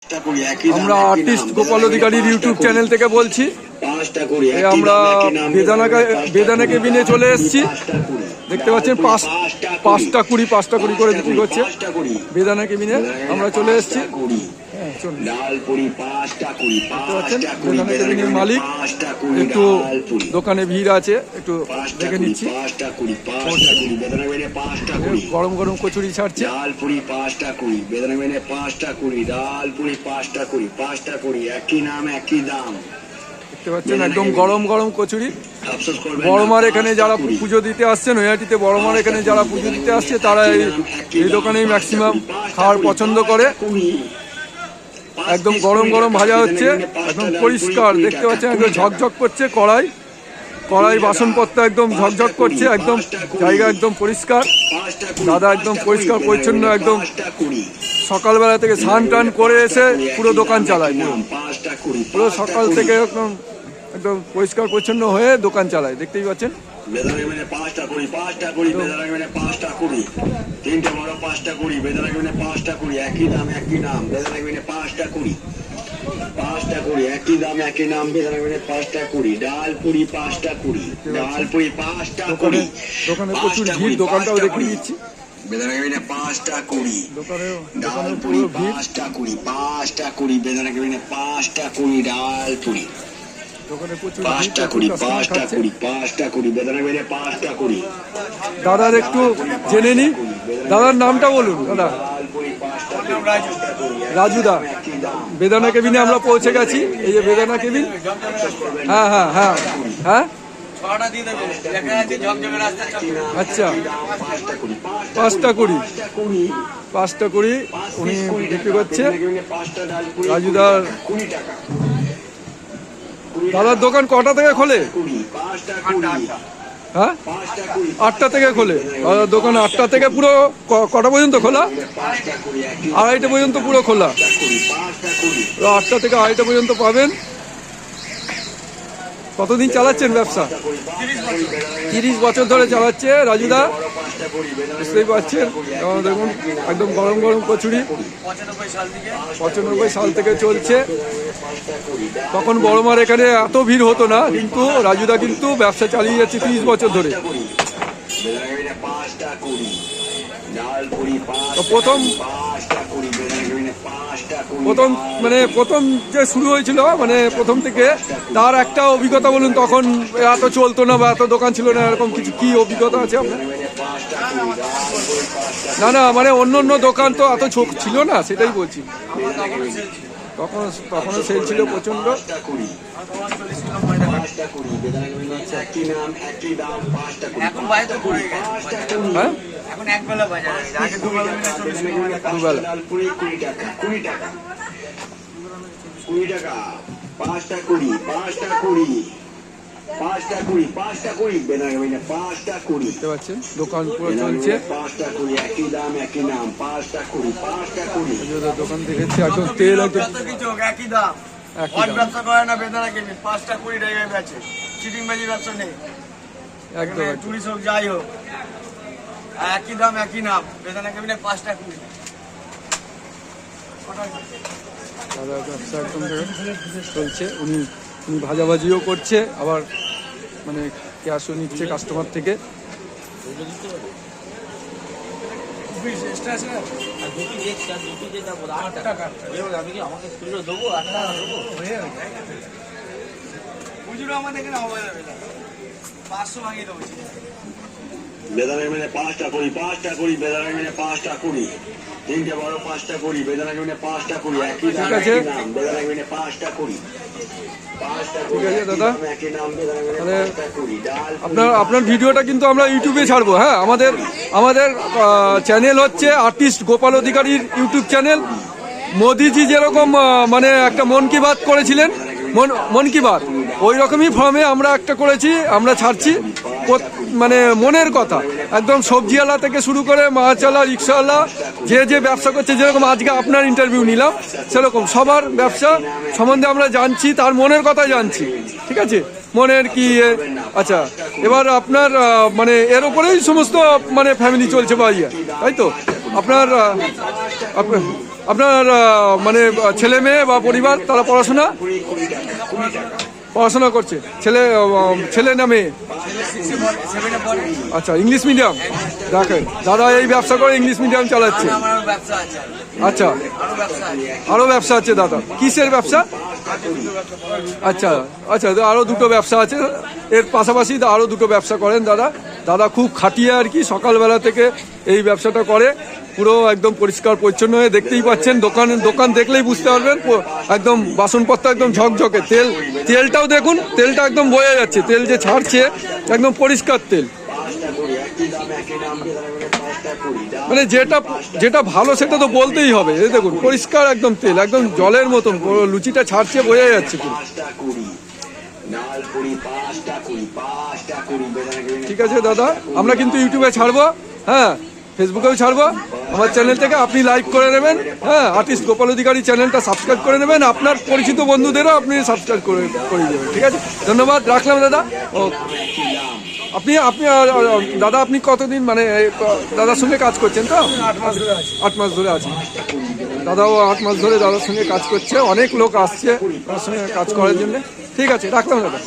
আমরা আর্টিস্ট গোপাল অধিকারীর YouTube channel থেকে বলছি। আমরা বেদানা কেবিনে চলে এসেছি। দেখতে পাচ্ছেন 5টা কুড়ি করে বিক্রি করছে বেদানা কেবিনে। আমরা চলে এসেছি। বেদানা কেবিনের মালিক, একটু দোকানে ভিড় আছে, একটু দেখে নিচ্ছি। গরম গরম কচুরি ছাড়ছে। দেখতে পাচ্ছেন একদম গরম গরম কচুরি। বড়মার এখানে যারা পুজো দিতে আসছে, নৈহাটিতে বড়মার এখানে যারা পুজো দিতে আসছে, তারা এই দোকানেই ম্যাক্সিমাম খাওয়ার পছন্দ করে। একদম গরম গরম ভাজা হচ্ছে, একদম পরিষ্কার। দেখতে পাচ্ছেন একদম ঝকঝক করছে কড়াই বাসনপত্র একদম ঝকঝক করছে, একদম জায়গা একদম পরিষ্কার। দাদা একদম পরিষ্কার পরিচ্ছন্ন, একদম সকালবেলা থেকে স্নান টান করে এসে পুরো দোকান চালায়। পুরো সকাল থেকে একদম পরিষ্কার পরিচ্ছন্ন হয়ে দোকান চালায়, দেখতেই পাচ্ছেন। তিনটে বড় 5টা কুড়ি, বেদানা কেবিনে 5টা কুড়ি, একই দাম বেদানা কেবিনে 5টা কুড়ি, 5টা কুড়ি, একই দাম একই নাম বেদানা কেবিনে 5টা কুড়ি। ডাল পুরি 5টা কুড়ি, ডাল পুরি 5টা কুড়ি। দোকানে প্রচুর ভিড়, দোকানটাও দেখিয়ে দিচ্ছি। বেদানা কেবিনে 5টা কুড়ি, ডাল পুরি 5টা কুড়ি, 5টা কুড়ি, বেদানা কেবিনে 5টা কুড়ি, ডাল পুরি 5টা কুড়ি, 5টা কুড়ি, 5টা কুড়ি, বেদানা কেবিনে 5টা কুড়ি। দাদার একটু জেনে নি, দাদার নামটা বলুন। দাদা রাজুদা, বেদানা কেবিনে আমরা পৌঁছে গেছি। এই যে বেদানা কেবিন। হ্যাঁ হ্যাঁ হ্যাঁ হ্যাঁ, আচ্ছা 5টা কুড়ি উনি বিক্রি করছে। রাজুদার দাদার দোকান কটা থেকে খোলে? হ্যাঁ, 8টা থেকে খোলে। দাদার দোকান 8টা থেকে পুরো কটা পর্যন্ত খোলা? 2:30 পর্যন্ত পুরো খোলা। 8টা থেকে 2:30 পর্যন্ত পাবেন। কতদিন চালাচ্ছেন ব্যবসা? 30 বছর ধরে চালাচ্ছে রাজুদা, বুঝতেই পারছেন। দেখুন একদম গরম গরম কচুরি 95 সাল থেকে চলছে। তখন বড়মার এখানে এত ভিড় হতো না, কিন্তু রাজুদা কিন্তু ব্যবসা চালিয়ে যাচ্ছে 30 বছর ধরে। প্রথম যে শুরু হয়েছিল, মানে প্রথম থেকে তার একটা অভিজ্ঞতা বলুন। তখন এত চলতো না বা এত দোকান ছিল না, এরকম কিছু কি অভিজ্ঞতা আছে আপনার? না মানে অন্য দোকান তো এত ছিল না, সেটাই বলছি। তখনও সেল ছিল প্রচন্ড। হ্যাঁ, দেখতে পাচ্ছেন দোকান পুরো চলছে। দোকান দেখেছি একদম তেল একই দাম। ব্যবসা করে না বেদানা কেবিন, 5টা কুড়ি টাকায় বেচে। চিটিংবাজি ব্যবসা নেই, একদম টুরিস্ট হোক যাই হোক একই দাম একই নাম বেদানা কেবিনে 5টা কুড়ি। দাদা ব্যবসা একদম চলছে। উনি ভাজাভাজিও করছে, আবার মানে ক্যাশও নিচ্ছে কাস্টমার থেকে। বেদানা কেবিনে 5টা কুড়ি, 5টা কুড়ি, বেদানা কেবিনে 5টা কুড়ি। তিনটে বড় 5টা কুড়ি, বেদানা কেবিনে 5টা কুড়ি, একই দাম বেদানা কেবিনে 5টা কুড়ি। ঠিক আছে দাদা, তাহলে আপনার ভিডিওটা কিন্তু আমরা ইউটিউবে ছাড়বো। হ্যাঁ, আমাদের চ্যানেল হচ্ছে আর্টিস্ট গোপাল অধিকারীর ইউটিউব চ্যানেল। মোদিজি যেরকম মানে একটা মন কি বাত করেছিলেন, মন কি বাত, ওই রকমই ফর্মে আমরা একটা করেছি। আমরা ছাড়ছি মানে মনের কথা, একদম সবজিওয়ালা থেকে শুরু করে মাছওয়ালা, রিক্সাওয়ালা, যে ব্যবসা করছে। যেরকম আজকে আপনার ইন্টারভিউ নিলাম, সেরকম সবার ব্যবসা সম্বন্ধে আমরা জানছি, তার মনের কথা জানছি। ঠিক আছে, মনের কি। আচ্ছা, এবার আপনার মানে এর উপরেই সমস্ত মানে ফ্যামিলি চলছে বা ইয়ে, তাই তো? আপনার আপনার মানে ছেলে মেয়ে বা পরিবার তারা পড়াশোনা করছে, ছেলে না মেয়ে? আচ্ছা, ইংলিশ মিডিয়াম। দেখেন দাদা এই ব্যবসা করে ইংলিশ মিডিয়াম চালাচ্ছে। আচ্ছা, আরো ব্যবসা আছে দাদা, কিসের ব্যবসা? আচ্ছা আচ্ছা, আরো দুটো ব্যবসা আছে, এর পাশাপাশি আরো দুটো ব্যবসা করেন দাদা। দাদা খুব খাটিয়ে আর কি সকালবেলা থেকে এই ব্যবসাটা করে, পুরো একদম পরিষ্কার পরিচ্ছন্ন হয়ে, দেখতেই পাচ্ছেন দোকান দেখলেই বুঝতে পারবেন একদম বাসনপত্র একদম ঝকঝকে। তেলটাও দেখুন, তেলটা একদম বোঝা যাচ্ছে, তেল যে ছাড়ছে একদম পরিষ্কার তেল। মানে যেটা ভালো সেটা তো বলতেই হবে। এই দেখুন পরিষ্কার একদম তেল, একদম জলের মতন লুচিটা ছাড়ছে, বোঝা যাচ্ছে পুরো। ঠিক আছে দাদা, আমরা কিন্তু ইউটিউবে ছাড়বো, হ্যাঁ ফেসবুকেও ছাড়বো আমার চ্যানেল থেকে, আপনি লাইক করে নেবেন, হ্যাঁ আর্টিস্ট গোপাল অধিকারী চ্যানেলটা সাবস্ক্রাইব করে নেবেন, আপনার পরিচিত বন্ধুদেরও আপনি সাবস্ক্রাইব করে দেবেন। ঠিক আছে, ধন্যবাদ, রাখলাম দাদা। ও আপনি দাদা আপনি কতদিন মানে দাদার সঙ্গে কাজ করছেন? তো 8 মাস ধরে আছেন দাদাও, 8 মাস ধরে দাদার সঙ্গে কাজ করছে, অনেক লোক আসছে তার সঙ্গে কাজ করার জন্য। ঠিক আছে, রাখলাম দাদা।